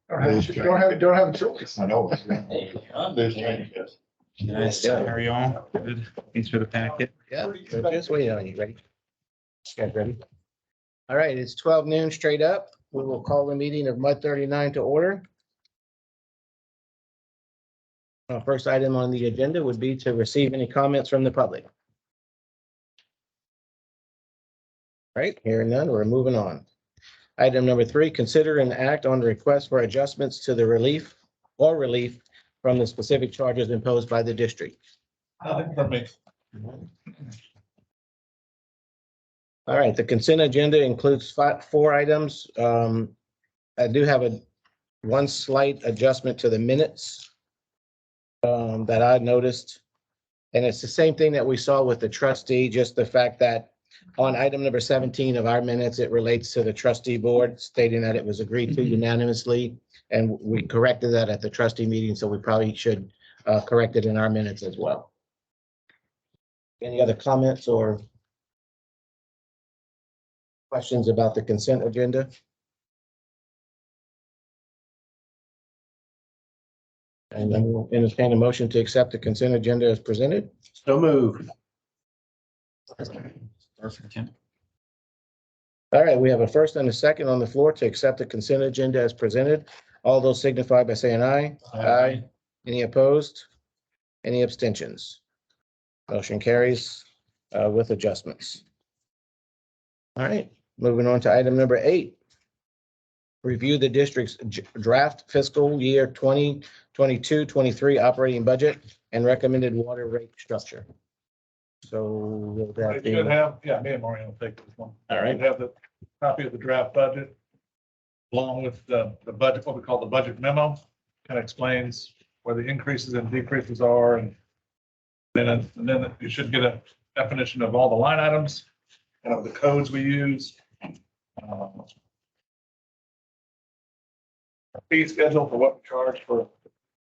Don't have a choice. I know. Nice. How are you all? Good. Thanks for the packet. Yeah, we're just waiting on you. Ready? Guys ready? All right, it's 12 noon straight up. We will call the meeting of Mud 39 to order. First item on the agenda would be to receive any comments from the public. All right, hearing none, we're moving on. Item number 3, consider and act on the request for adjustments to the relief from the specific charges imposed by the district. Nothing for me. All right, the consent agenda includes 4 items. I do have one slight adjustment to the minutes that I noticed. And it's the same thing that we saw with the trustee, just the fact that on item number 17 of our minutes, it relates to the trustee board stating that it was agreed to unanimously. And we corrected that at the trustee meeting, so we probably should correct it in our minutes as well. Any other comments or questions about the consent agenda? And then we'll entertain a motion to accept the consent agenda as presented. So move. Perfect. Tim. All right, we have a first and a second on the floor to accept the consent agenda as presented. All those signify by saying aye. Aye. Any opposed? Any abstentions? Motion carries with adjustments. All right, moving on to item number 8. Review the district's draft fiscal year 2022-23 operating budget and recommended water rate structure. So will that You be? should have, yeah, me and Maureen will take this one. All right. You have the copy of the draft budget along with the budget, what we call the budget memo. Kind of explains where the increases and decreases are, and then you should get a definition of all the line items and of the codes we use. A fee schedule for what we charge for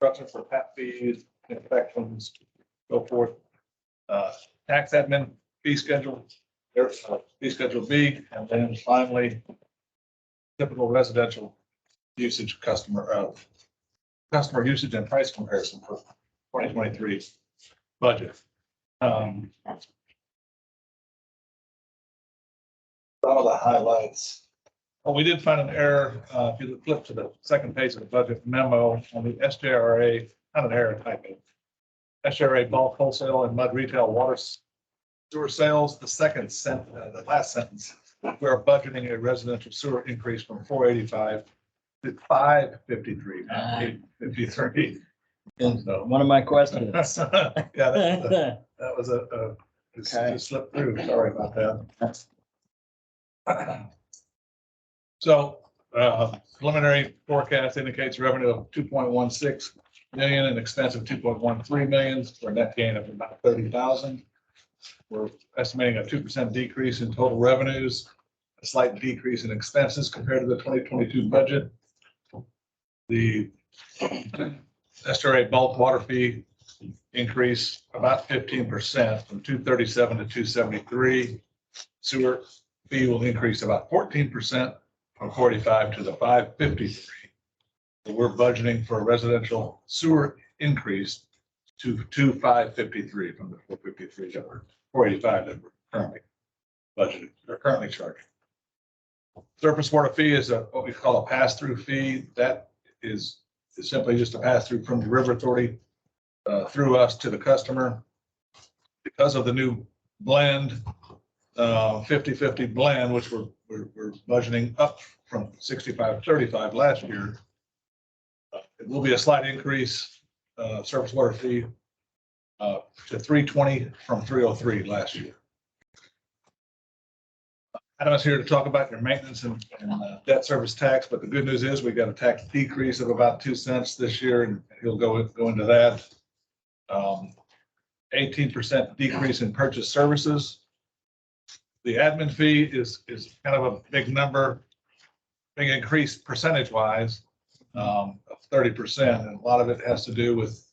construction, for tap fees, inspections, so forth. Tax admin fee schedule, there's fee schedule B, and then finally typical residential usage customer usage and price comparison for 2023 budget. Some of the highlights. Well, we did find an error. If you flip to the second page of the budget memo on the SJRA, not an error typing. SJRA bulk wholesale and mud retail water sewer sales, the last sentence, we're budgeting a residential sewer increase from 485 to 553, not 853. So, One of my questions. yeah, that was a just slipped through. Sorry about that. So preliminary forecast indicates revenue of 2.16 million and expense of 2.13 million for a net gain of about 30,000. We're estimating a 2% decrease in total revenues, a slight decrease in expenses compared to the 2022 budget. The SRA bulk water fee increase about 15% from 237 to 273. Sewer fee will increase about 14% from 45 to the 553. So we're budgeting for a residential sewer increase to 553 from the 453 that we're 485 that we're currently budgeted or currently charging. Surface water fee is what we call a pass-through fee. That is simply just a pass-through from the river authority through us to the customer. Because of the new blend, 50-50 blend, which we're budgeting up from 65-35 last year. It will be a slight increase, surface water fee to 320 from 303 last year. Adam's here to talk about your maintenance and debt service tax, but the good news is we got a tax decrease of about 2 cents this year, and he'll go into that. 18% decrease in purchase services. The admin fee is kind of a big number, big increase percentage wise of 30%, and a lot of it has to do with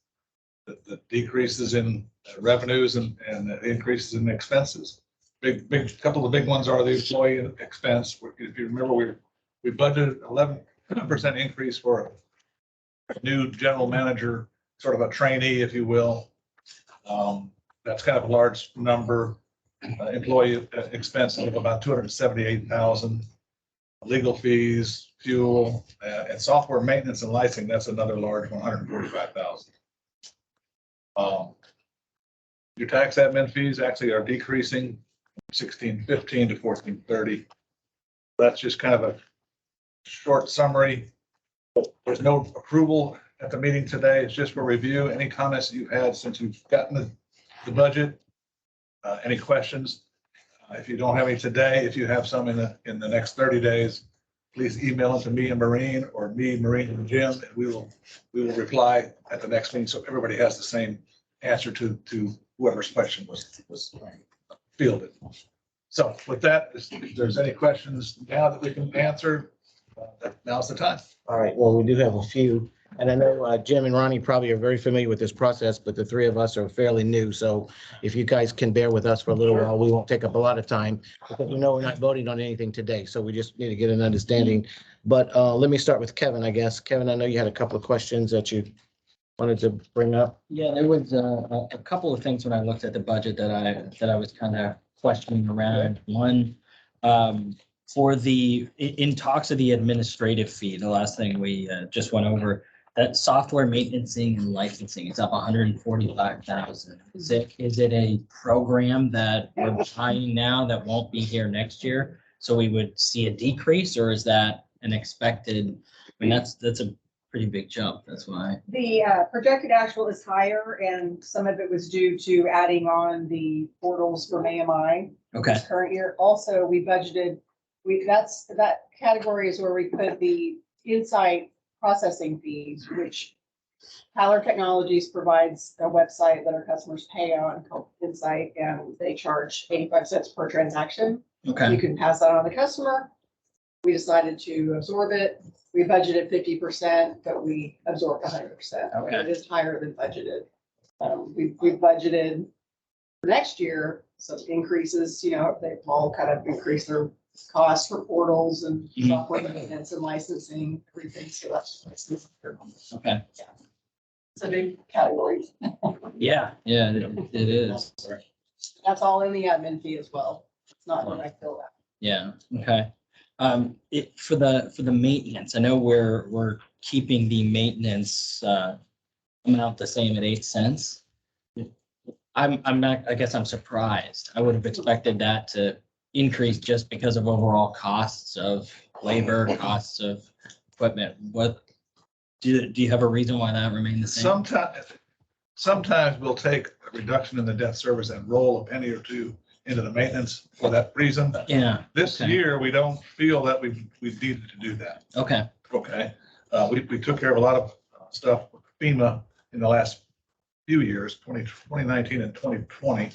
the decreases in revenues and the increases in expenses. Big couple of the big ones are the employee expense. If you remember, we budgeted percent increase for a new general manager, sort of a trainee, if you will. That's kind of a large number. Employee expenses of about 278,000. Legal fees, fuel, and software maintenance and licensing, that's another large 145,000. Your tax admin fees actually are decreasing 1615 to 1430. That's just kind of a short summary. There's no approval at the meeting today. It's just for review. Any comments that you've had since you've gotten the budget? Any questions? If you don't have any today, if you have some in the next 30 days, please email them to me and Maureen, or me, Maureen, and Jim, and we will reply at the next meeting, so everybody has the same answer to whoever's question was fielded. So with that, if there's any questions now that we can answer, now's the time. All right, well, we do have a few, and I know Jim and Ronnie probably are very familiar with this process, but the three of us are fairly new. So if you guys can bear with us for a little while, we won't take up a lot of time, because we know we're not voting on anything today, so we just need to get an understanding. But let me start with Kevin, I guess. Kevin, I know you had a couple of questions that you wanted to bring up. Yeah, there was a couple of things when I looked at the budget that I was kind of questioning around. One, for in talks of the administrative fee, the last thing we just went over, that software maintenancing and licensing is up 145,000. Is it a program that we're buying now that won't be here next year? So we would see a decrease, or is that an expected? I mean, that's a pretty big jump. That's why. The projected actual is higher, and some of it was due to adding on the portals from AMI Okay. this current year. Also, we budgeted, that category is where we put the Insight processing fees, which Tyler Technologies provides a website that our customers pay on called Insight, and they charge 85 cents per transaction. Okay. You can pass that on to the customer. We decided to absorb it. We budgeted 50%, but we absorbed 100%. Okay. It is higher than budgeted. We budgeted for next year some increases, they've all kind of increased their costs for portals and Mhm. software maintenance and licensing, everything. So that's Okay. it's a big category. Yeah. Yeah. It is. That's all in the admin fee as well. It's not what I feel that. Yeah, okay. For the maintenance, I know we're keeping the maintenance amount the same at 8 cents. I'm not, I guess I'm surprised. I would have expected that to increase just because of overall costs of labor, costs of equipment. What, do you have a reason why that remained the same? Sometimes we'll take a reduction in the debt service and roll a penny or two into the maintenance for that reason. Yeah, This okay. year, we don't feel that we needed to do that. okay, Okay, we took care of a lot of stuff with FEMA in the last few years, 2019 and 2020,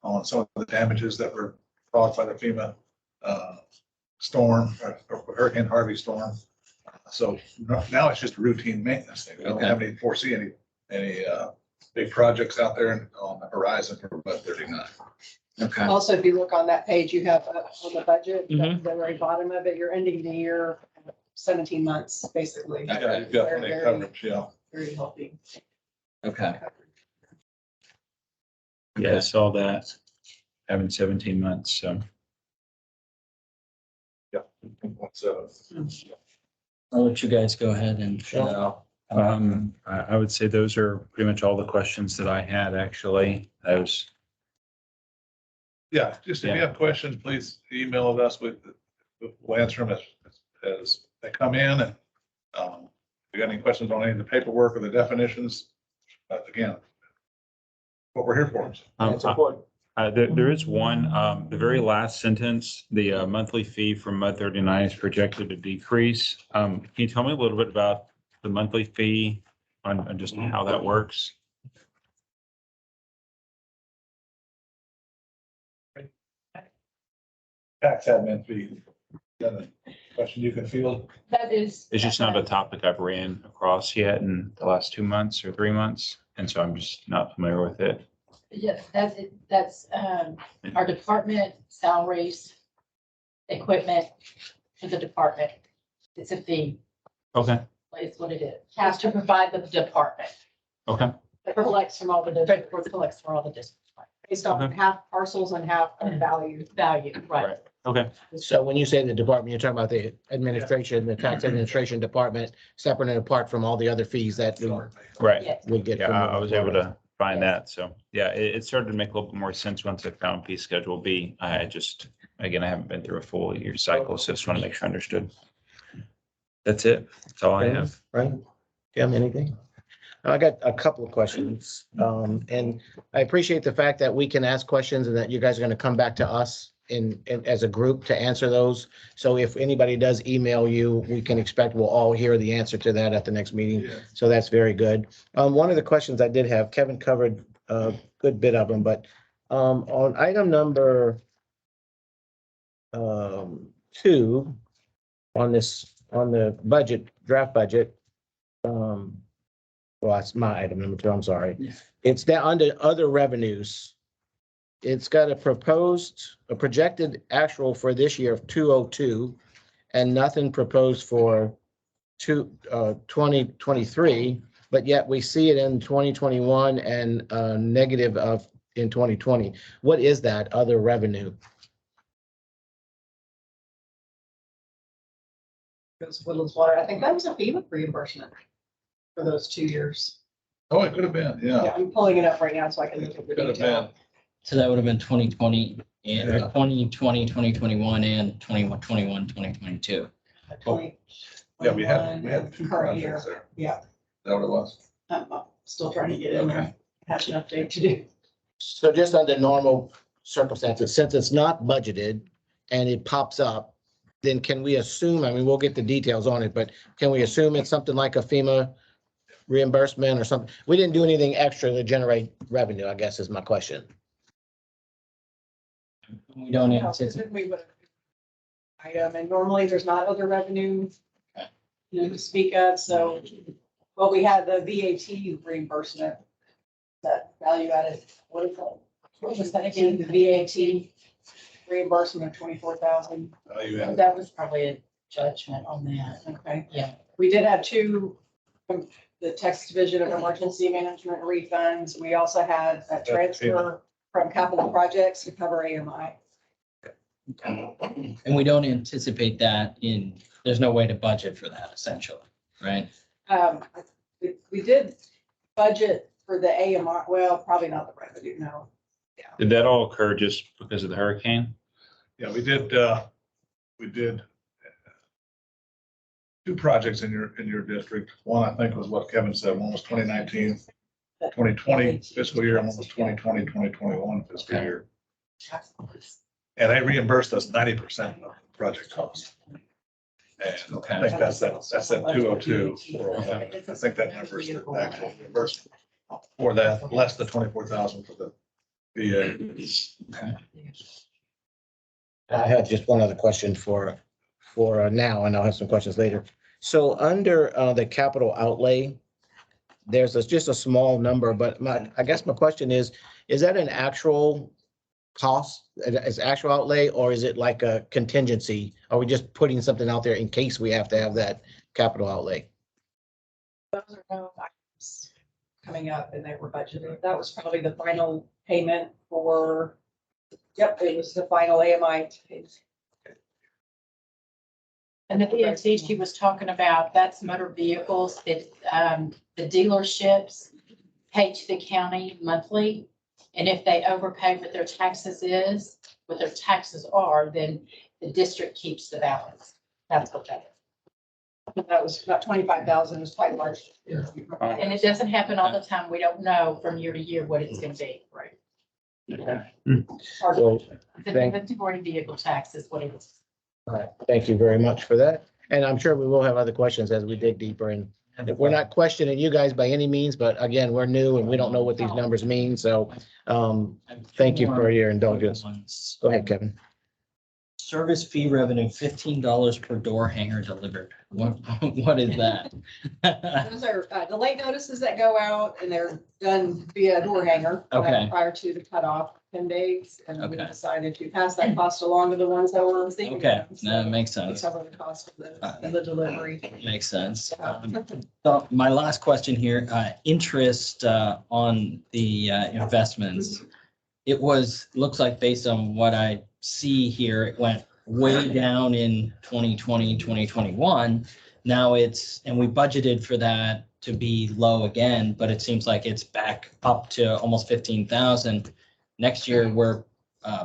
on some of the damages that were caused by the FEMA storm, or Hurricane Harvey storm. So now it's just routine maintenance. We don't have any foresee any big projects out there on the horizon for Bud 39. okay, Also, if you look on that page, you have on the budget, Mhm. at the very bottom of it, you're ending the year 17 months, basically. Yeah, you've got plenty of coverage, yeah. Very healthy. okay. Yeah, I saw that, having 17 months, so. So, I'll let you guys go ahead and. I would say those are pretty much all the questions that I had, actually. yeah, just if you have questions, please email us we'll answer them as they come in. And if you got any questions on any of the paperwork or the definitions, again, what we're here for. It's important. There is one, the very last sentence, the monthly fee from MUD 39 is projected to decrease. Can you tell me a little bit about the monthly fee on just how that works? Tax admin fee. Is that a question you can field? That is. It's just not a topic I've ran across yet in the last 2 months or 3 months, and so I'm just not familiar with it. Yes, that's our department salaries, equipment for the department. It's a fee. Okay, is what it is. Has to provide the department. okay, It collects from all the districts Collects for all the districts. based on Okay. half parcels and half value. Value, right. Right. okay. So when you say the department, you're talking about the administration, the tax administration department, separate and apart from all the other fees that Right. Yes. we get. Yeah, from I was able to find Yes. that. So, yeah, it started to make a little bit more sense once I found fee schedule B. I just, again, I haven't been through a full year cycle, so just want to make sure I understood. That's it. That's all I have. Right? Kim, anything? I got a couple of questions. And I appreciate the fact that we can ask questions and that you guys are gonna come back to us as a group to answer those. So if anybody does email you, we can expect we'll all hear the answer to that at the next meeting. Yeah. So that's very good. One of the questions I did have, Kevin covered a good bit of them, but on item number 2, on the budget, draft budget, well, that's my item number 2, I'm sorry. Yeah. It's down under other revenues. It's got a projected actual for this year of 202 and nothing proposed for 2023, but yet we see it in 2021 and negative of in 2020. What is that other revenue? Goes Woodlands Water. I think that was a FEMA reimbursement for those 2 years. Oh, it could have been, Yeah, yeah. I'm pulling it up right now so I can look at the Could have detail. been. So that would have been 2020 and Yeah. 2020, 2021 and 21, 2022. 20, Yeah, we had 21, two current year. projects there. Yeah. Is that what it was? I'm still trying to get in there. Have an update to do. So just under normal circumstances, since it's not budgeted and it pops up, then can we assume, I mean, we'll get the details on it, but can we assume it's something like a FEMA reimbursement or something? We didn't do anything extra to generate revenue, I guess is my question. We don't No, anticipate. we would have- Item, and normally there's not other revenue, to speak of, so, well, we had the VAT reimbursement. That value added, what is that? What was that again? The VAT reimbursement of 24,000. You had That was probably a judgment on that. Okay. Yeah. We did have 2 from the Texas Division of Emergency Management refunds. We also had a transfer from capital projects to cover AMI. And we don't anticipate that there's no way to budget for that essentially, right? We did budget for the AMR, well, probably not the revenue, no. Did that all occur just because of the hurricane? Yeah, we did 2 projects in your district. One, I think was what Kevin said, one was 2019, 2020 fiscal year, and one was 2020, 2021 fiscal Okay. year. And they reimbursed us 90% of the project cost. And I think that's that 202. I think that number is the actual reimbursement for that, less the 24,000 for the VA. I had just one other question for now, and I'll have some questions later. So under the capital outlay, there's just a small number, but I guess my question is that an actual cost, is actual outlay, or is it like a contingency? Are we just putting something out there in case we have to have that capital outlay? Those are no items coming up and they were budgeted. That was probably the final payment for, yep, it was the final AMI. And the VNC she was talking about, that's motor vehicles that, the dealerships pay to the county monthly. And if they overpay what their taxes are, then the district keeps the balance. That's what that is. That was about 25,000, it was quite large. And it doesn't happen all the time. We don't know from year to year what it's gonna be. Right. Hard to- Well, The Thank- inventory vehicle tax is what it is. all right, thank you very much for that. And I'm sure we will have other questions as we dig deeper in. We're not questioning you guys by any means, but again, we're new and we don't know what these numbers mean. So thank you for your indulgence. Go ahead, Kevin. service fee revenue, $15 per door hanger delivered. What is that? Those are the late notices that go out and they're done via door hanger. Okay. Prior to the cutoff 10 days. And we Okay. decided to pass that cost along to the ones that were receiving. Okay, them. So that makes we sense. cover the cost of the delivery. Makes sense. So my last question here, interest on the investments. It looks like based on what I see here, it went way down in 2020, 2021. Now and we budgeted for that to be low again, but it seems like it's back up to almost 15,000. Next year, we're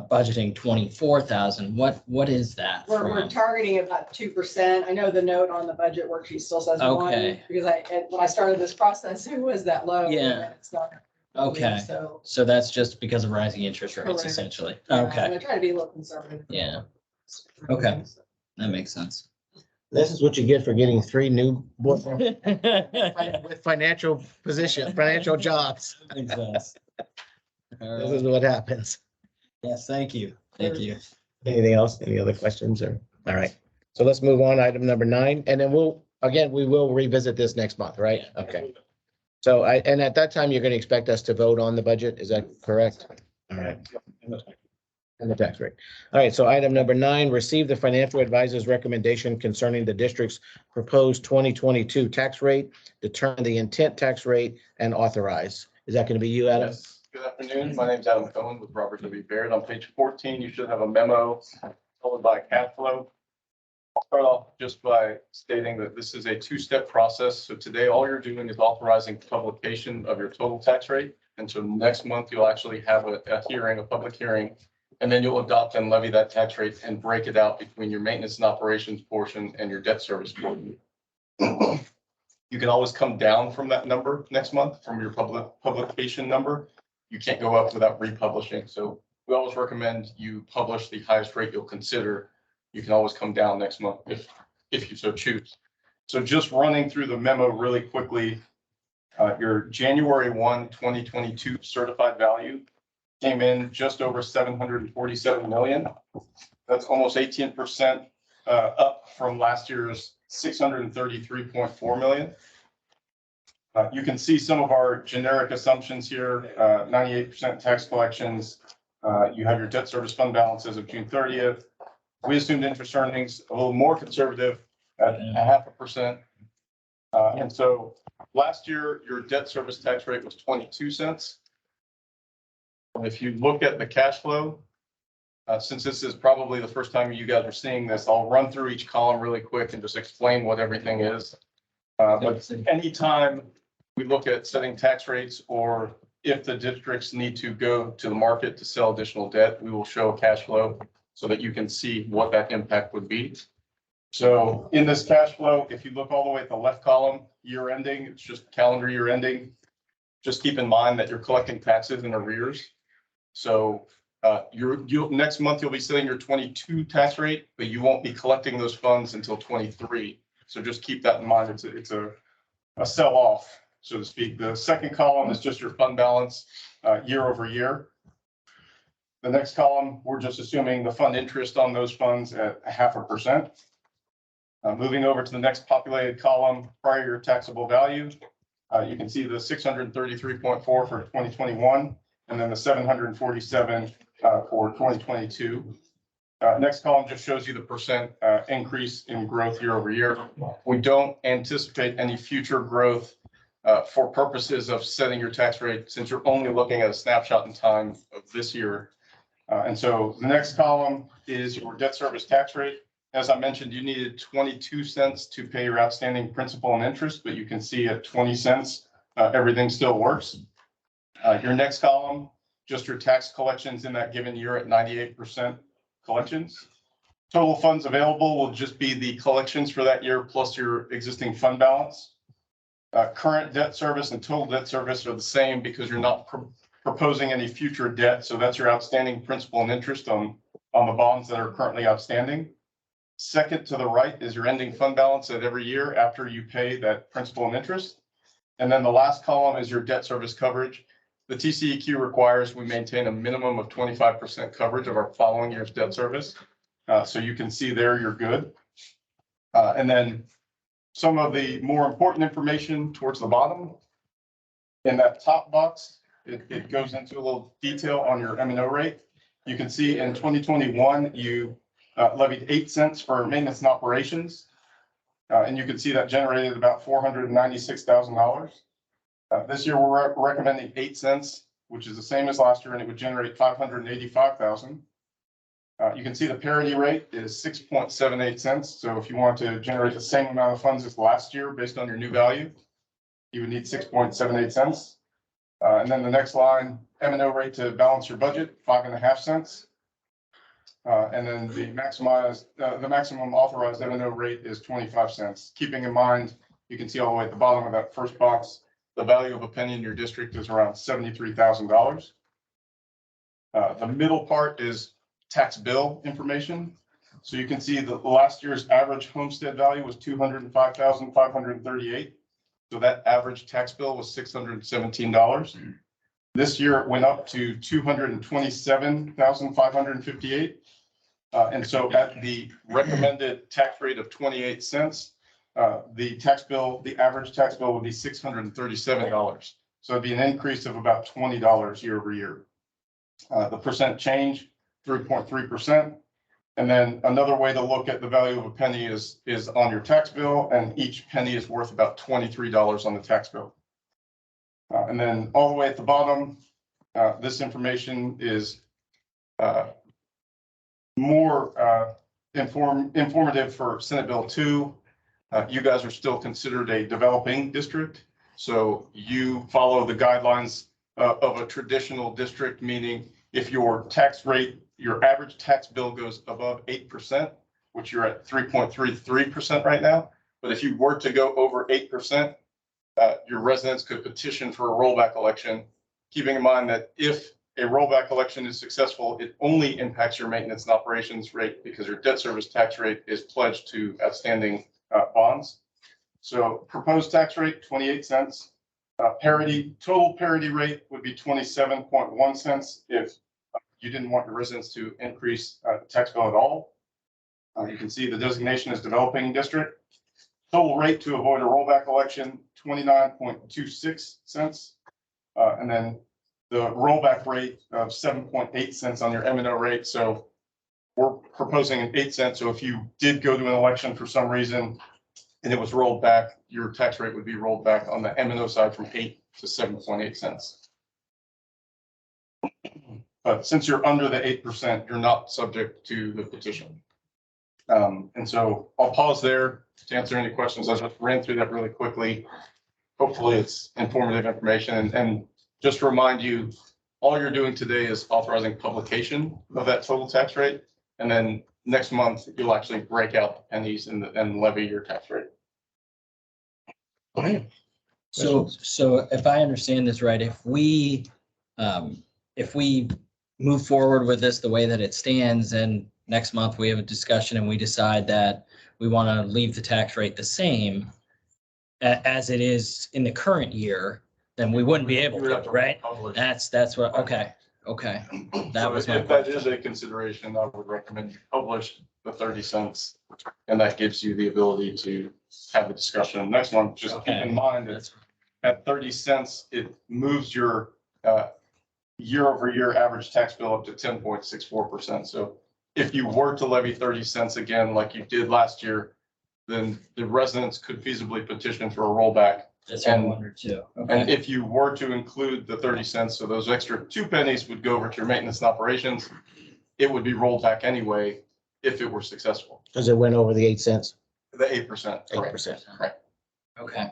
budgeting 24,000. What is that We're from? targeting about 2%. I know the note on the budget worksheet still says one, Okay. because when I started this process, it was that low. Yeah. and It's not. Okay. So. So that's just because of rising interest rates, Correct. essentially. yeah, Okay, I'm gonna try to be a little conservative. yeah, Okay. that makes sense. This is what you get for getting 3 new board with financial jobs. Makes sense. This is what happens. Yes, thank you. Thank you. Anything else? Any other questions or? All right. So let's move on. Item number 9, and then we will revisit this next month, right? Okay. So and at that time, you're going to expect us to vote on the budget. Is that correct? All right. And the tax rate. All right. So item number 9, receive the financial advisor's recommendation concerning the district's proposed 2022 tax rate, determine the intent tax rate, and authorize. Is that going to be you, Adam? Yes, good afternoon. My name is Adam Cohen with Robert W. Baird. On page 14, you should have a memo followed by cash flow. I'll start off just by stating that this is a 2-step process. So today, all you're doing is authorizing publication of your total tax rate. And so next month, you'll actually have a public hearing, and then you'll adopt and levy that tax rate and break it out between your maintenance and operations portion and your debt service portion. You can always come down from that number next month from your publication number. You can't go up without republishing. So we always recommend you publish the highest rate you'll consider. You can always come down next month if you so choose. So just running through the memo really quickly, your January 1, 2022 certified value came in just over 747 million. That's almost 18% up from last year's 633.4 million. You can see some of our generic assumptions here, 98% tax collections. You have your debt service fund balance as of June 30th. We assumed interest earnings a little more conservative at 0.5%. And so last year, your debt service tax rate was 22 cents. And if you look at the cash flow, since this is probably the first time you guys are seeing this, I'll run through each column really quick and just explain what everything is. But anytime we look at setting tax rates, or if the districts need to go to the market to sell additional debt, we will show a cash flow so that you can see what that impact would be. So in this cash flow, if you look all the way at the left column, year ending, it's just calendar year ending. Just keep in mind that you're collecting taxes in arrears. So next month, you'll be setting your 22 tax rate, but you won't be collecting those funds until 23. So just keep that in mind. It's a sell off, so to speak. The second column is just your fund balance year over year. The next column, we're just assuming the fund interest on those funds at 0.5%. Moving over to the next populated column, prior year taxable value. You can see the 633.4 for 2021, and then the 747 for 2022. Next column just shows you the percent increase in growth year over year. We don't anticipate any future growth for purposes of setting your tax rate, since you're only looking at a snapshot in time of this year. And so the next column is your debt service tax rate. As I mentioned, you needed 22 cents to pay your outstanding principal and interest, but you can see at 20 cents, everything still works. Your next column, just your tax collections in that given year at 98% collections. Total funds available will just be the collections for that year plus your existing fund balance. Current debt service and total debt service are the same because you're not proposing any future debt. So that's your outstanding principal and interest on the bonds that are currently outstanding. Second to the right is your ending fund balance at every year after you pay that principal and interest. And then the last column is your debt service coverage. The TCEQ requires we maintain a minimum of 25% coverage of our following year's debt service. So you can see there, you're good. And then some of the more important information towards the bottom. In that top box, it goes into a little detail on your M&O rate. You can see in 2021, you levied 8 cents for maintenance and operations. And you can see that generated about $496,000. This year, we're recommending 8 cents, which is the same as last year, and it would generate $585,000. You can see the parity rate is 6.78 cents. So if you want to generate the same amount of funds as last year based on your new value, you would need 6.78 cents. And then the next line, M&O rate to balance your budget, 5.5 cents. And then the maximum authorized M&O rate is 25 cents. Keeping in mind, you can see all the way at the bottom of that first box, the value of a penny in your district is around $73,000. The middle part is tax bill information. So you can see the last year's average homestead value was $205,538. So that average tax bill was $617. This year it went up to $227,558. And so at the recommended tax rate of 28 cents, the average tax bill would be $637. So it'd be an increase of about $20 year over year. The percent change, 3.3%. And then another way to look at the value of a penny is on your tax bill, and each penny is worth about $23 on the tax bill. And then all the way at the bottom, this information is more informative for Senate Bill 2. You guys are still considered a developing district, so you follow the guidelines of a traditional district, meaning if your tax rate, your average tax bill goes above 8%, which you're at 3.33% right now. But if you were to go over 8%, your residents could petition for a rollback election, keeping in mind that if a rollback election is successful, it only impacts your maintenance and operations rate because your debt service tax rate is pledged to outstanding bonds. So proposed tax rate, 28 cents. Total parity rate would be 27.1 cents if you didn't want your residents to increase the tax bill at all. You can see the designation is developing district. Total rate to avoid a rollback election, 29.26 cents. And then the rollback rate of 7.8 cents on your M&O rate. So we're proposing an 8 cents. So if you did go to an election for some reason and it was rolled back, your tax rate would be rolled back on the M&O side from 8 to 7.8 cents. But since you're under the 8%, you're not subject to the petition. And so I'll pause there to answer any questions. I just ran through that really quickly. Hopefully it's informative information. And just to remind you, all you're doing today is authorizing publication of that total tax rate. And then next month, you'll actually break out the pennies and levy your tax rate. So if I understand this right, if we move forward with this the way that it stands, and next month we have a discussion and we decide that we want to leave the tax rate the same as it is in the current year, then we wouldn't be able to, right? That's what, okay. That was my If that is a consideration, I would recommend you publish the 30 cents. And that gives you the ability to have a discussion next month. Just keep in mind that at 30 cents, it moves your year over year average tax bill up to 10.64%. So if you were to levy 30 cents again, like you did last year, then the residents could feasibly petition for a rollback. That's what I wondered too. Okay. And if you were to include the 30 cents, so those extra 2 pennies would go over to your maintenance and operations, it would be rolled back anyway if it were successful. Because it went over the 8 cents. The 8%. 8%. Right. Okay.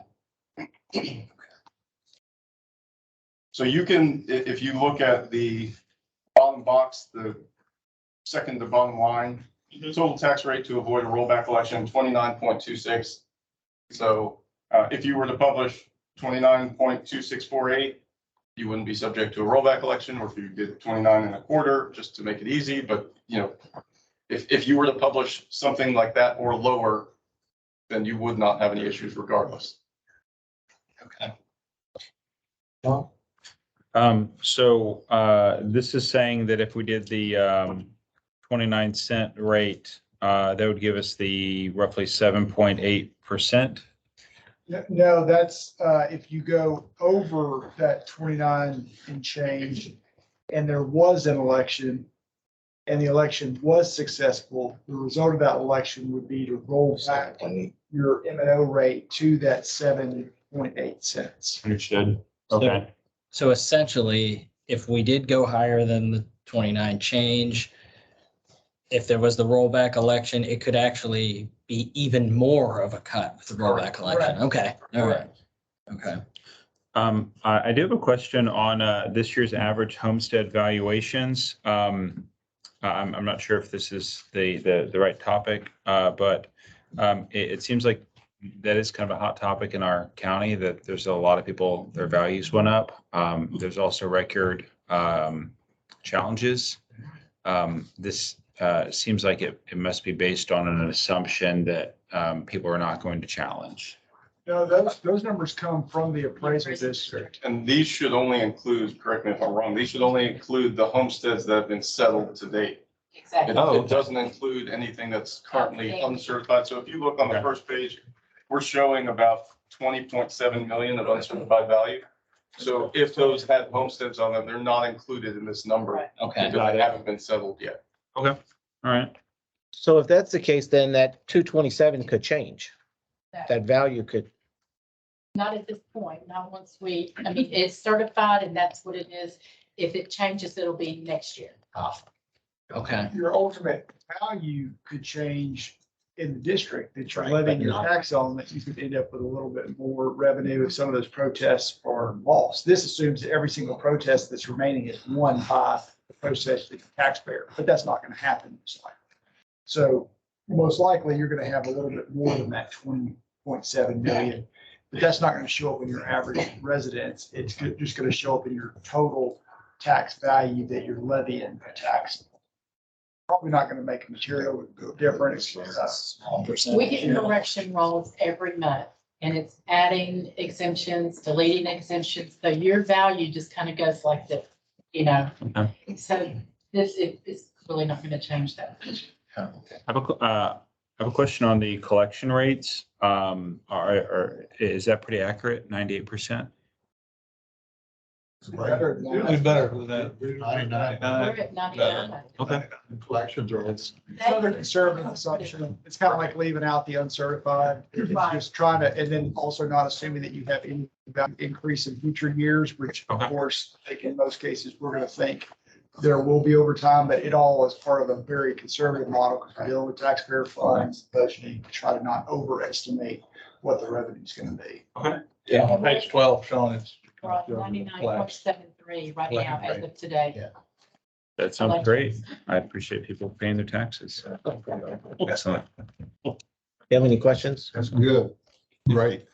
So you can, if you look at the bottom box, the second to bottom line, total tax rate to avoid a rollback election, 29.26. So if you were to publish 29.2648, you wouldn't be subject to a rollback election, or if you did 29.25, just to make it easy. But if you were to publish something like that or lower, then you would not have any issues regardless. Okay. So this is saying that if we did the 29-cent rate, that would give us the roughly 7.8%. No, that's, if you go over that 29 and change, and there was an election, and the election was successful, the result of that election would be to roll back your M and O rate to that 7.8 cents. Understood. Okay. So essentially, if we did go higher than the 29 change, if there was the rollback election, it could actually be even more of a cut with the rollback election. Okay, all right. Okay. I do have a question on this year's average homestead valuations. I'm not sure if this is the right topic, but it seems like that is kind of a hot topic in our county, that there's a lot of people, their values went up. There's also record challenges. This seems like it must be based on an assumption that people are not going to challenge. No, those numbers come from the appraisal district. And these should only include, correct me if I'm wrong, these should only include the homesteads that have been settled to date. Exactly. It doesn't include anything that's currently uncertified. So if you look on the first page, we're showing about 20.7 million of uncertified value. So if those had homesteads on them, they're not included in this number Right. Okay. because they haven't been settled yet. All right. So if that's the case, then that 227 could change. That value could, Not at this point, not once I mean, it's certified and that's what it is. If it changes, it'll be next year. Okay. Your ultimate value could change in the district that you're levying your tax on, that you could end up with a little bit more revenue if some of those protests are lost. This assumes that every single protest that's remaining is won by the protesting taxpayer, but that's not going to happen. So most likely you're going to have a little bit more than that 20.7 million, but that's not going to show up in your average residence. It's just going to show up in your total tax value that you're levying a tax. Probably not going to make a material difference. We get correction rolls every month and it's adding exemptions, deleting exemptions. So your value just kind of goes like this, you know? Okay. So this is really not going to change that. I have a question on the collection rates. Is that pretty accurate? 98%? Usually better than that. 99. We're at 99. Okay. Collections are. It's another conservative assumption. It's kind of like leaving out the uncertified. It's just trying to, and then also not assuming that you have any value increase in future years, which of Okay. course, I think in most cases, we're going to think there will be over time, but it all is part of a very conservative model because we're dealing with taxpayer funds, budgeting, to try to not overestimate what the revenue is going to be. yeah, Page 12 showing it's. We're at 99.73 right now as of today. Yeah. That sounds great. I appreciate people paying their taxes. Excellent. you have any questions? That's good. Great.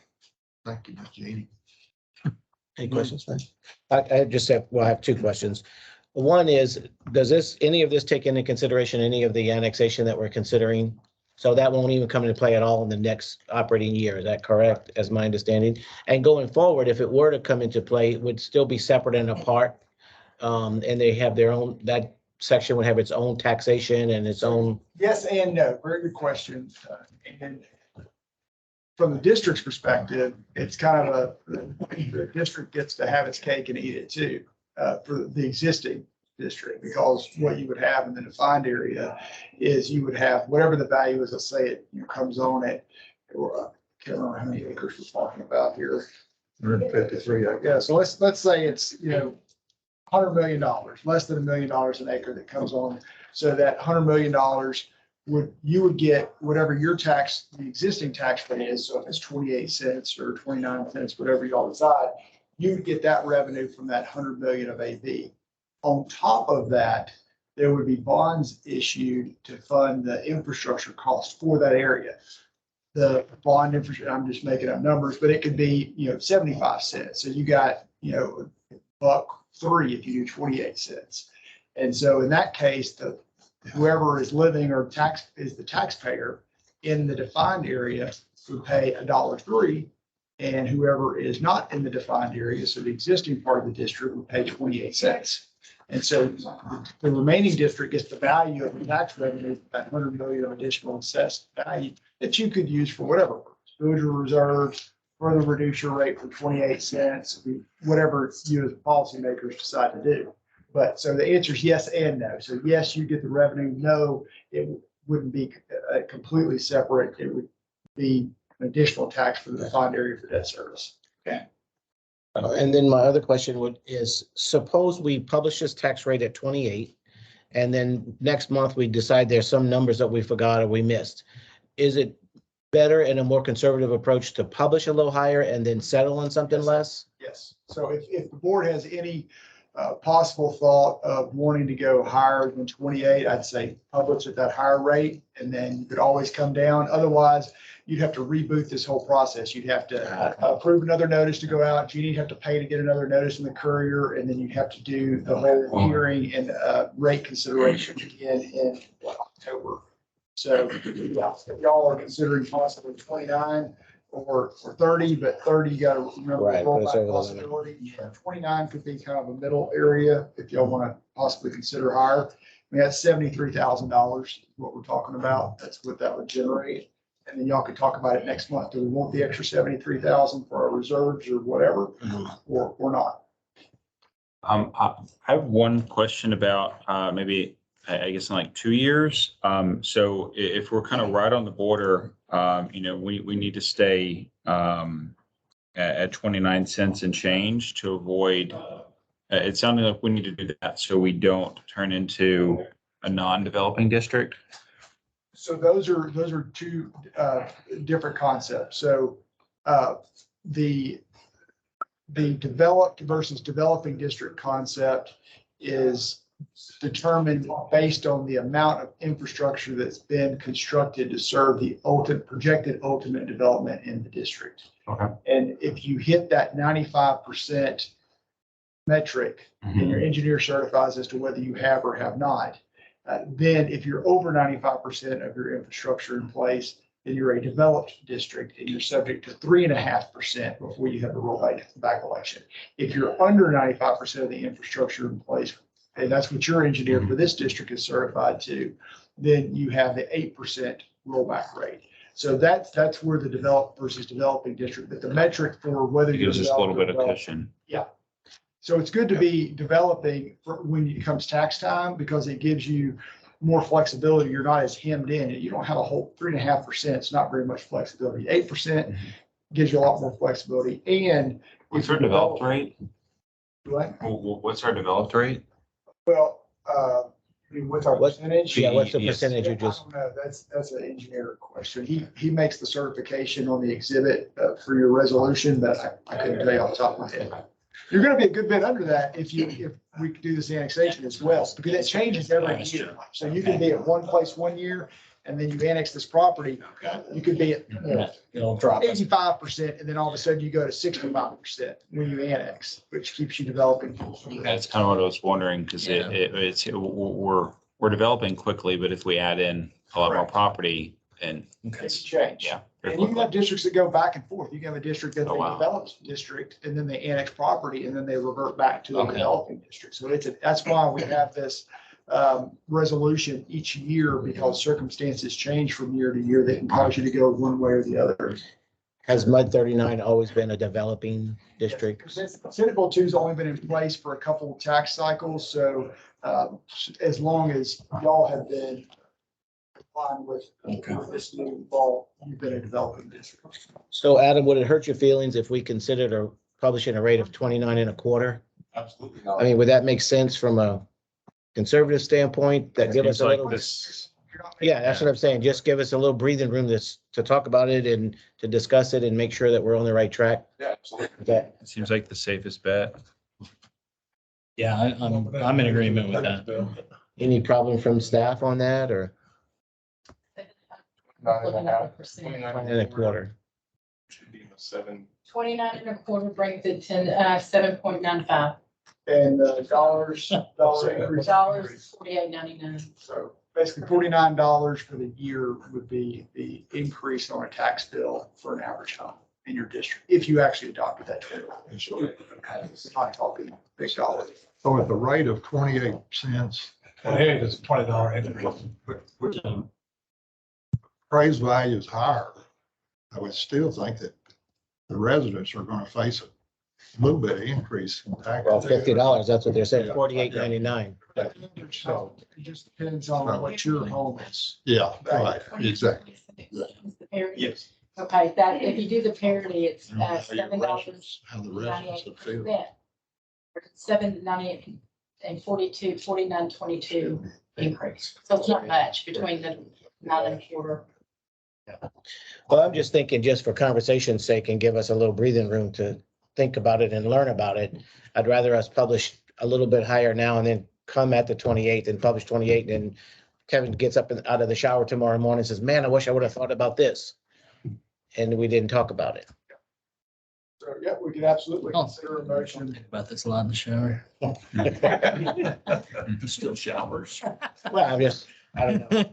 Thank you, Ms. Jeannie. Any questions? I just have, well, I have two questions. One is, does any of this take into consideration any of the annexation that we're considering? So that won't even come into play at all in the next operating year. Is that correct, as my understanding? And going forward, if it were to come into play, it would still be separate and apart. And they have their own, that section would have its own taxation and its own. Yes and no. Very good question. And from the district's perspective, it's kind of the district gets to have its cake and eat it too, for the existing district, because what you would have in the defined area is you would have whatever the value is, let's say it, comes on at, or I can't remember how many acres we're talking about here. 153, I guess. Yeah, so let's say it's, $100 million, less than $1 million an acre that comes on. So that $100 million you would get whatever your tax, the existing tax rate is. So if it's 28 cents or 29 cents, whatever y'all decide, you would get that revenue from that 100 million of AB. On top of that, there would be bonds issued to fund the infrastructure cost for that area. The bond infrastructure, I'm just making up numbers, but it could be, 75 cents. So you got, $1.03 if you do 28 cents. And so in that case, whoever is living or is the taxpayer in the defined area would pay $1.03. And whoever is not in the defined area, so the existing part of the district, would pay 28 cents. And so the remaining district gets the value of the tax revenue, that 100 million of additional assessed value that you could use for whatever, build your reserves, further reduce your rate from 28 cents, whatever you as policymakers decide to do. But so the answer is yes and no. So yes, you get the revenue. No, it wouldn't be completely separate. It would be an additional tax for the defined area for debt service. And then my other question is, suppose we publish this tax rate at 28, and then next month we decide there's some numbers that we forgot or we missed. Is it better and a more conservative approach to publish a little higher and then settle on something less? Yes. So if the board has any possible thought of wanting to go higher than 28, I'd say publish at that higher rate, and then you could always come down. Otherwise, you'd have to reboot this whole process. You'd have to approve another notice to go out. You'd have to pay to get another notice in the courier, and then you'd have to do the whole hearing and rate consideration again in October. So yeah, if y'all are considering possibly 29 or 30, but 30, you gotta remember Right, the put us over rollback the possibility. 29 could be kind of a middle area if y'all want to possibly consider higher. I mean, that's $73,000, what we're talking about. That's what that would generate. And then y'all could talk about it next month. Do we want the extra 73,000 for our reserves or whatever, or not? I have one question about, maybe, I guess in like 2 years. So if we're kind of right on the border, we need to stay, at 29 cents and change to avoid, it sounded like we need to do that so we don't turn into a non-developing district. So those are two different concepts. So the developed versus developing district concept is determined based on the amount of infrastructure that's been constructed to serve the projected ultimate development in the district. Okay. And if you hit that 95% metric, and your engineer certifies as to whether you have or have not, then if you're over 95% of your infrastructure in place, then you're a developed district and you're subject to 3.5% before you have a rollback election. If you're under 95% of the infrastructure in place, and that's what your engineer for this district is certified to, then you have the 8% rollback rate. So that's where the developed versus developing district, but the metric for whether It you're gives us a little bit of developed- cushion. So it's good to be developing for when it comes tax time, because it gives you more flexibility. You're not as hemmed in. You don't have a whole 3.5%. It's not very much flexibility. 8% gives you a lot more flexibility. And What's our developed rate? What? What's our developed rate? Well, I mean, what's our percentage? Yeah, what's the Yes. percentage you I just, don't know. That's an engineer question. He makes the certification on the exhibit for your resolution, but I couldn't tell you off the top of my head. You're gonna be a good bit under that if we could do this annexation as well, because it changes every year. So you can be at one place one year, and then you annex this property, you could be at It'll drop. 85%, and then all of a sudden you go to 65% when you annex, which keeps you developing. That's kind of what I was wondering, because we're developing quickly, but if we add in a lot more property, and It's changed. yeah. And you can have districts that go back and forth. You can have a district that's Oh, a wow. developed district, and then they annex property, and then they revert back to a Okay. developing district. So that's why we have this resolution each year, because circumstances change from year to year. They can cause you to go one way or the other. has MUD 39 always been a developing district? Senate Bill 2's only been in place for a couple of tax cycles, so as long as y'all have been complying with this new law, you've been a developing district. So Adam, would it hurt your feelings if we considered publishing a rate of 29.25? Absolutely I not. mean, would that make sense from a conservative standpoint, that give us Seems a like little? this, Yeah, that's what I'm saying. Just give us a little breathing room to talk about it and to discuss it and make sure that we're on the right track. Yeah, absolutely. Okay. it seems like the safest bet. Yeah, I'm in agreement with that. Any problem from staff on that, or 29.25? Should be in the 7. 29.25 brings it to 7.95. And dollars increase. Dollars is $48.99. So basically $49 for the year would be the increase on a tax bill for an average home in your district, if you actually adopted that. It's not talking big dollars. So at the rate of 28 cents, And here it's $20 increase. which appraised value is higher, I would still think that the residents are gonna face a little bit of increase in tax. Well, $50, that's what they're saying, $48.99. So it just depends on what your home is. Yeah, right, exactly. Yes. Okay, that, if you do the parity, it's How your $7. residents- How the residents would feel. $7.98 and 49.22 increase. So it's not much between the 9.25. Well, I'm just thinking, just for conversation's sake and give us a little breathing room to think about it and learn about it. I'd rather us publish a little bit higher now and then come at the 28th and publish 28, and Kevin gets up out of the shower tomorrow morning and says, man, I wish I would have thought about this. And we didn't talk about it. So, yeah, we could absolutely Oh. consider a motion. Think about this a lot in the shower. Still showers. Well, I don't know.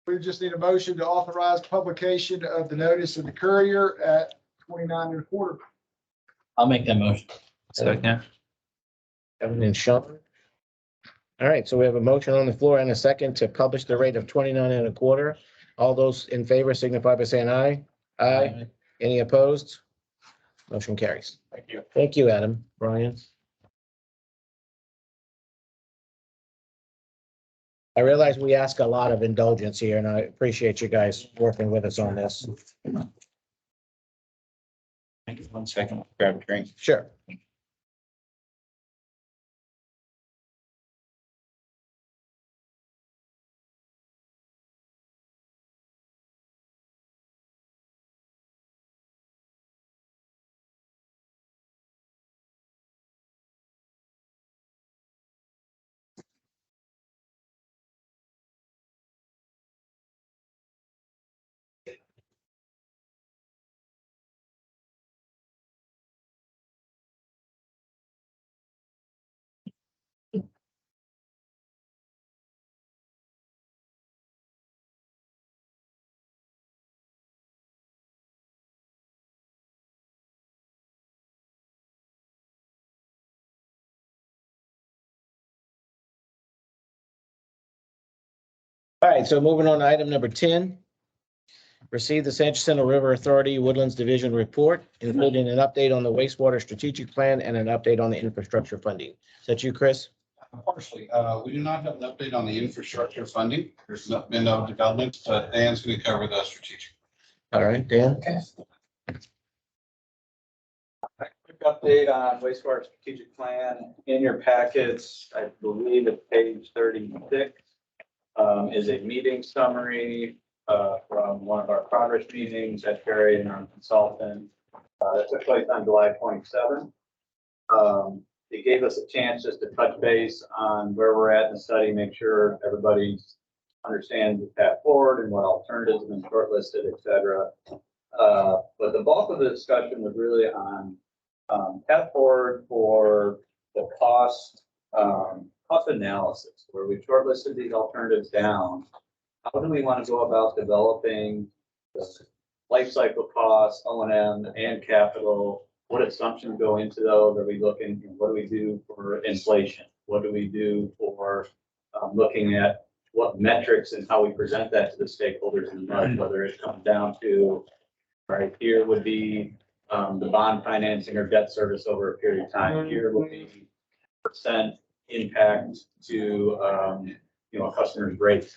We just need a motion to authorize publication of the notice in the Courier at 29.25. I'll make that motion. Second. Kevin and Sean. All right, so we have a motion on the floor and a second to publish the rate of 29.25. All those in favor signify by saying aye. Aye. Any opposed? Motion carries. Thank you. Thank you, Adam. Brian. I realize we ask a lot of indulgence here, and I appreciate you guys working with us on this. Thank you. 1 second, grab a drink. Sure. All right, so moving on to item number 10. Receive the Sanchez Central River Authority Woodlands Division report, including an update on the wastewater strategic plan and an update on the infrastructure funding. Is that you, Chris? Partially. We do not have an update on the infrastructure funding. There's been no development, but Dan's going to cover the strategic. All right, Dan? Quick update on wastewater strategic plan. In your packets, I believe it's page 36, is a meeting summary from one of our progress meetings at Perry and our consultant. That took place on July 27th. It gave us a chance just to touch base on where we're at in the study, make sure everybody understands the path forward and what alternatives have been shortlisted, et cetera. But the bulk of the discussion was really on path forward for the cost analysis, where we shortlisted these alternatives down. How do we want to go about developing the life cycle costs, O&M and capital? What assumptions go into those? Are we looking, what do we do for inflation? What do we do for looking at what metrics and how we present that to the stakeholders in the mud, whether it comes down to, right here would be the bond financing or debt service over a period of time. Here would be percent impact to, a customer's rate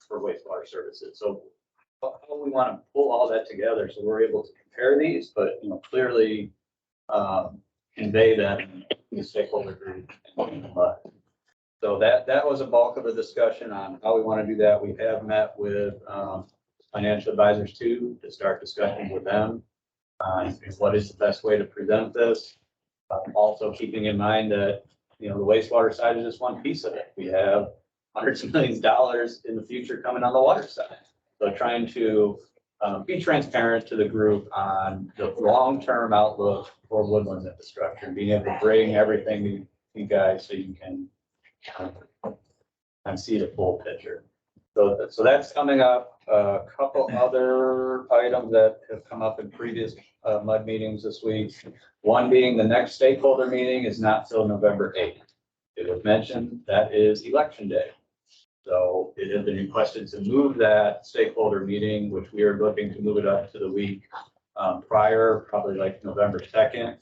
for wastewater services. So how do we want to pull all that together so we're able to compare these, but, clearly convey that to the stakeholder group. So that was a bulk of the discussion on how we want to do that. We have met with financial advisors too, to start discussions with them on what is the best way to present this. Also keeping in mind that, the wastewater side is just one piece of it. We have hundreds of millions of dollars in the future coming on the water side. So trying to be transparent to the group on the long-term outlook for Woodlands infrastructure and being able to bring everything to you guys so you can and see the full picture. So that's coming up. A couple other items that have come up in previous MUD meetings this week. One being the next stakeholder meeting is not till November 8th. It was mentioned that is election day. So it has been requested to move that stakeholder meeting, which we are looking to move it up to the week prior, probably like November 2nd.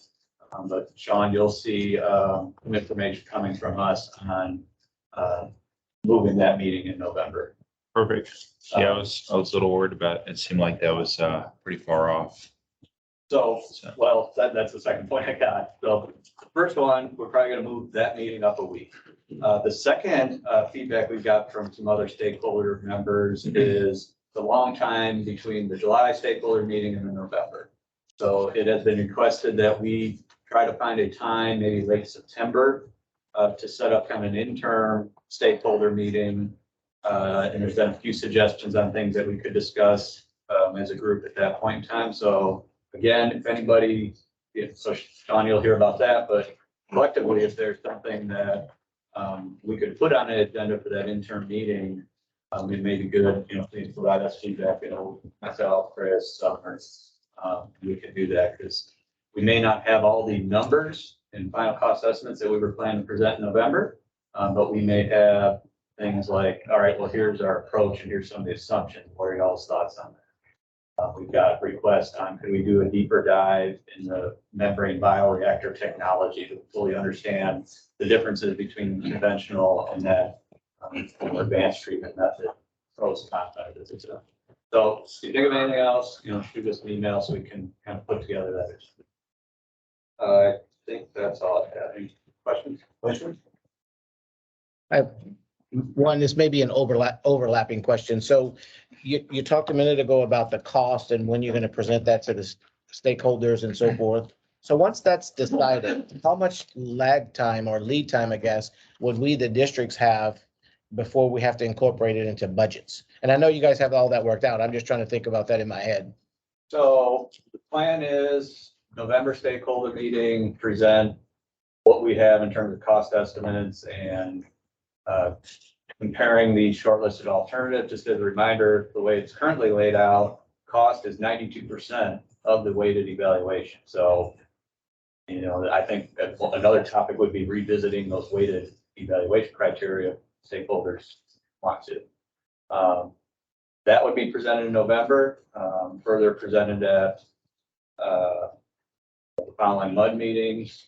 But Sean, you'll see some information coming from us on moving that meeting in November. Perfect. Yeah, I was a little worried about it. It seemed like that was pretty far off. So, well, that's the second point I got. So the first one, we're probably gonna move that meeting up a week. The second feedback we got from some other stakeholder members is the long time between the July stakeholder meeting and the November. So it has been requested that we try to find a time, maybe late September, to set up kind of an interim stakeholder meeting. And there's been a few suggestions on things that we could discuss as a group at that point in time. So again, if anybody, so Sean, you'll hear about that, but collectively, if there's something that we could put on an agenda for that interim meeting, it may be good, please provide us feedback, myself, Chris, Summer, we can do that because we may not have all the numbers and final cost estimates that we were planning to present in November, but we may have things like, all right, well, here's our approach and here's some of the assumptions. What are y'all's thoughts on that? We've got requests on, can we do a deeper dive in the membrane bioreactor technology to fully understand the differences between conventional and that more advanced treatment method, pros and cons benefits. So if you think of anything else, shoot us an email so we can kind of put together that. I think that's all I have. Any questions? One, this may be an overlapping question. So you talked a minute ago about the cost and when you're going to present that to the stakeholders and so forth. So once that's decided, how much lag time or lead time, I guess, would we, the districts, have before we have to incorporate it into budgets? And I know you guys have all that worked out. I'm just trying to think about that in my head. So the plan is November stakeholder meeting, present what we have in terms of cost estimates and comparing the shortlisted alternative. Just as a reminder, the way it's currently laid out, cost is 92% of the weighted evaluation. So, I think another topic would be revisiting those weighted evaluation criteria stakeholders want to. That would be presented in November, further presented at the following MUD meetings.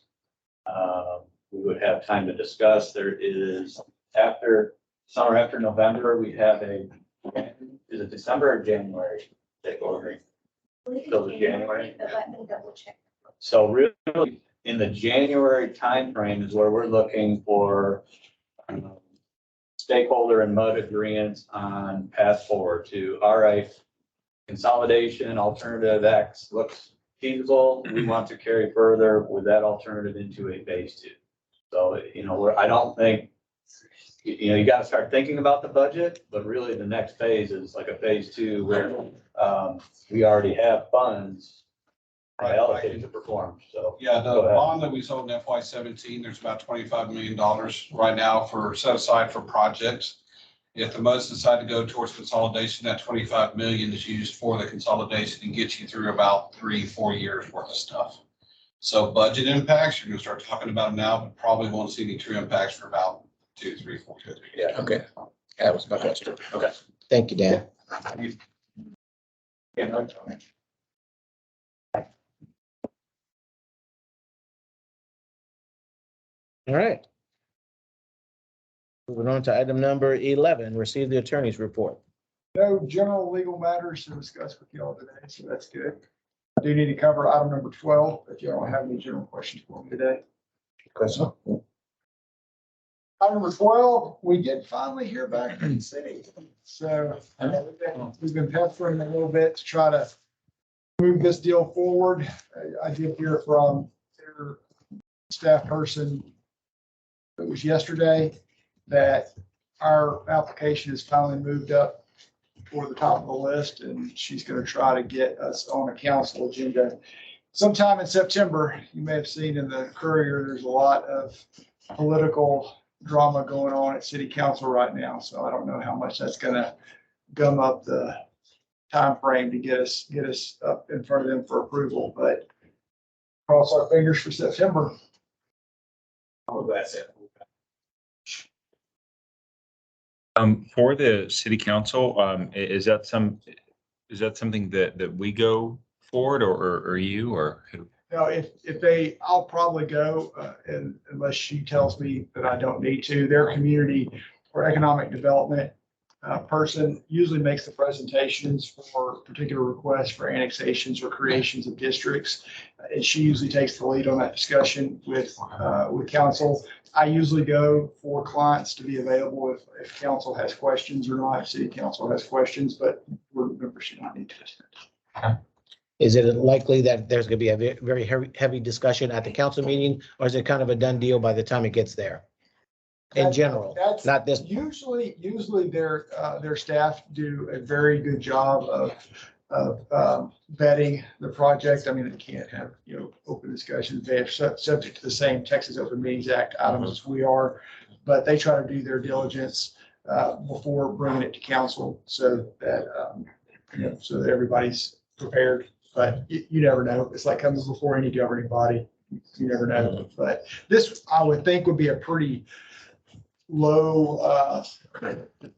We would have time to discuss. There is after November, we have is it December or January? Stakeholder. So it's January. Let me double check. So really, in the January timeframe is where we're looking for stakeholder and MUD agreements on path forward to, all right, consolidation, alternative X looks feasible. We want to carry further with that alternative into a phase 2. So, I don't think, you got to start thinking about the budget, but really the next phase is like a phase 2 where we already have funds allocated to perform. So Yeah, the bond that we sold in FY17, there's about $25 million right now set aside for projects. If the MUDs decide to go towards consolidation, that 25 million is used for the consolidation and gets you through about 3-4 years worth of stuff. So budget impacts, you're gonna start talking about them now, but probably won't see any true impacts for about 2, 3, 4 years. Yeah. Okay. That was my question. Okay. Thank you, Dan. Yeah. All right. Moving on to item number 11, receive the attorney's report. No general legal matters to discuss with y'all today, so that's good. I do need to cover item number 12, if you don't have any general questions for me today. Question? Item number 12, we did finally hear back from the city. So we've been pestering a little bit to try to move this deal forward. I did hear from their staff person, it was yesterday, that our application is finally moved up toward the top of the list, and she's going to try to get us on a council agenda sometime in September. You may have seen in the Courier, there's a lot of political drama going on at city council right now. So I don't know how much that's going to gum up the timeframe to get us up in front of them for approval, but cross our fingers for September. Oh, that's it. For the city council, is that something that we go forward or you or who? No, I'll probably go, and unless she tells me that I don't need to, their community or economic development person usually makes the presentations for particular requests for annexations or creations of districts. And she usually takes the lead on that discussion with council. I usually go for clients to be available if council has questions or not, if city council has questions, but board members should not need to. Is it likely that there's gonna be a very heavy discussion at the council meeting, or is it kind of a done deal by the time it gets there? In general, That's not this. usually their staff do a very good job of vetting the project. I mean, they can't have, open discussions. They have subject to the same Texas Open Meetings Act items as we are, but they try to do their diligence before bringing it to council so that, so that everybody's prepared. But you never know. It's like comes before any governing body. You never know. But this, I would think, would be a pretty low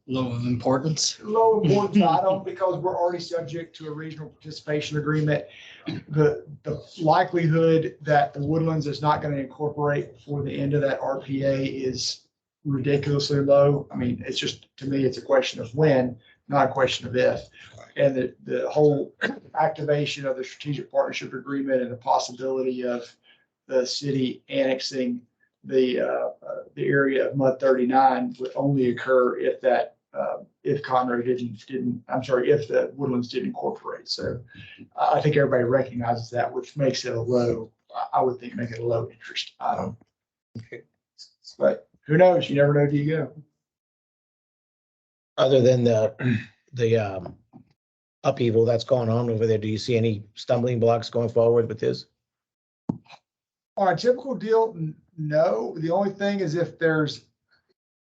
importance. low importance item because we're already subject to a regional participation agreement. The likelihood that the Woodlands is not going to incorporate before the end of that RPA is ridiculously low. I mean, it's just, to me, it's a question of when, not a question of if. And the whole activation of the strategic partnership agreement and the possibility of the city annexing the area of MUD 39 would only occur if Conroe if the Woodlands didn't incorporate. So I think everybody recognizes that, which makes it I would think, make it a low interest item. Okay. But who knows? You never know till you go. Other than the upheaval that's going on over there, do you see any stumbling blocks going forward with this? On a typical deal, no. The only thing is if there's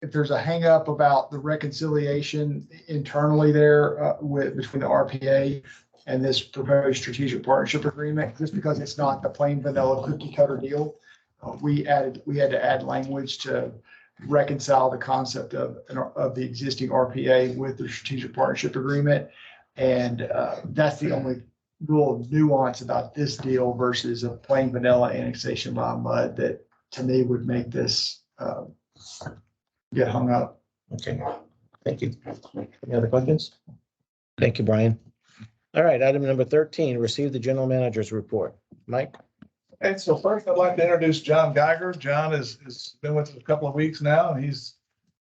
a hang up about the reconciliation internally there between the RPA and this proposed strategic partnership agreement, just because it's not the plain vanilla cookie cutter deal, we had to add language to reconcile the concept of the existing RPA with the strategic partnership agreement. And that's the only real nuance about this deal versus a plain vanilla annexation by MUD that to me would make this get hung up. Okay, thank you. Any other questions? Thank you, Brian. All right, item number 13, receive the general manager's report. Mike? And so first I'd like to introduce John Geiger. John has been with us a couple of weeks now, and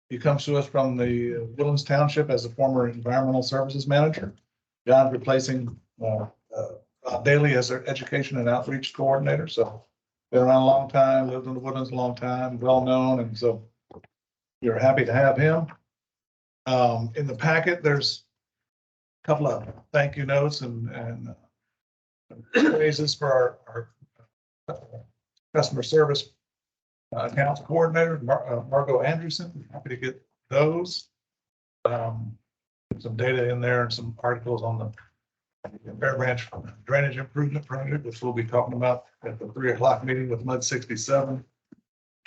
he comes to us from the Woodlands Township as a former environmental services manager. John's replacing Daly as our education and outreach coordinator. So been around a long time, lived in the Woodlands a long time, well-known, and so we're happy to have him. In the packet, there's a couple of thank you notes and raises for our customer service accounts coordinator, Margot Anderson. Happy to get those. Some data in there and some articles on the Bear Branch Drainage Improvement Project, which we'll be talking about at the 3 o'clock meeting with MUD 67.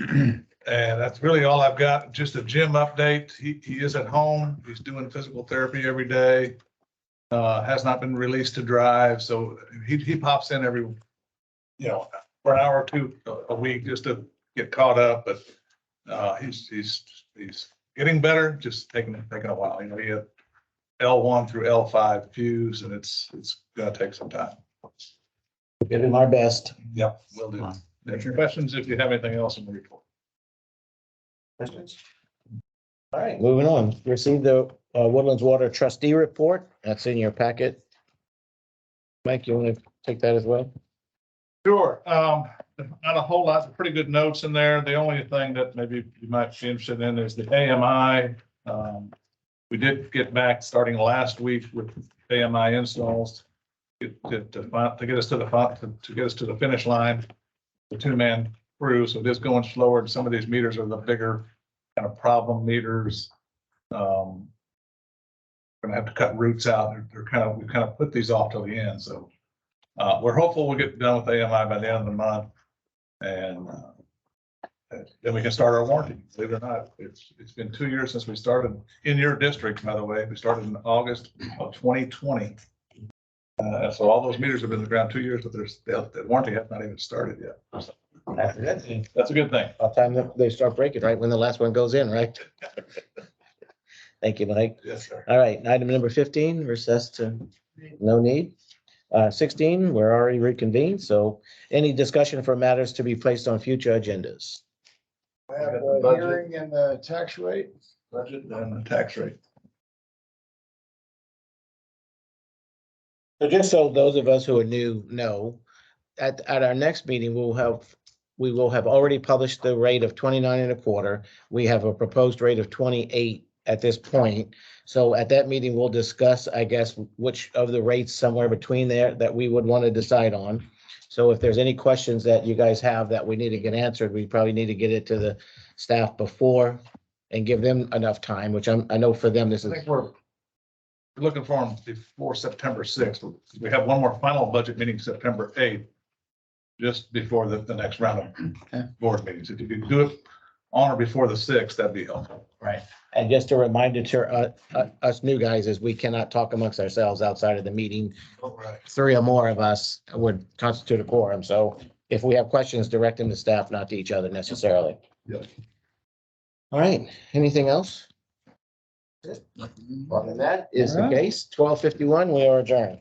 And that's really all I've got. Just a Jim update. He is at home. He's doing physical therapy every day. Has not been released to drive. So he pops in every, for an hour or two a week just to get caught up. But he's getting better, just taking a while. He had L1 through L5 fuse, and it's gonna take some time. Give him our best. Yep, will do. There's your questions if you have anything else in the report. Questions? All right, moving on. Receive the Woodlands Water Trustee Report. That's in your packet. Mike, you want to take that as well? Sure. Not a whole lot, pretty good notes in there. The only thing that maybe you might be interested in is the AMI. We did get back starting last week with AMI installs to get us to the finish line. The 2-man crew, so it is going slower. Some of these meters are the bigger kind of problem meters. They're gonna have to cut roots out. We've kind of put these off till the end, so. We're hopeful we'll get done with AMI by the end of the month. And then we can start our warranty. Believe it or not, it's been 2 years since we started in your district, by the way. We started in August of 2020. So all those meters have been in the ground 2 years, but the warranty has not even started yet. So that's a good thing. By the time they start breaking, right, when the last one goes in, right? Thank you, Mike. Yes, sir. All right, item number 15, recess to, no need. 16, we're already reconvened, so any discussion for matters to be placed on future agendas? I have a hearing and the tax rate. Budget and the tax rate. So just so those of us who are new know, at our next meeting, we will have already published the rate of 29.25. We have a proposed rate of 28 at this point. So at that meeting, we'll discuss, I guess, which of the rates somewhere between there that we would want to decide on. So if there's any questions that you guys have that we need to get answered, we probably need to get it to the staff before and give them enough time, which I know for them, this I is, think we're looking for them before September 6th. We have one more final budget meeting September 8th, just before the next round of board meetings. If you could do it on or before the 6th, that'd be helpful. right. And just a reminder to us new guys is we cannot talk amongst ourselves outside of the meeting. Right. 3 or more of us would constitute a quorum. So if we have questions, direct them to staff, not to each other necessarily. Yes. All right, anything else? Other than that is the case. 12:51, we are adjourned.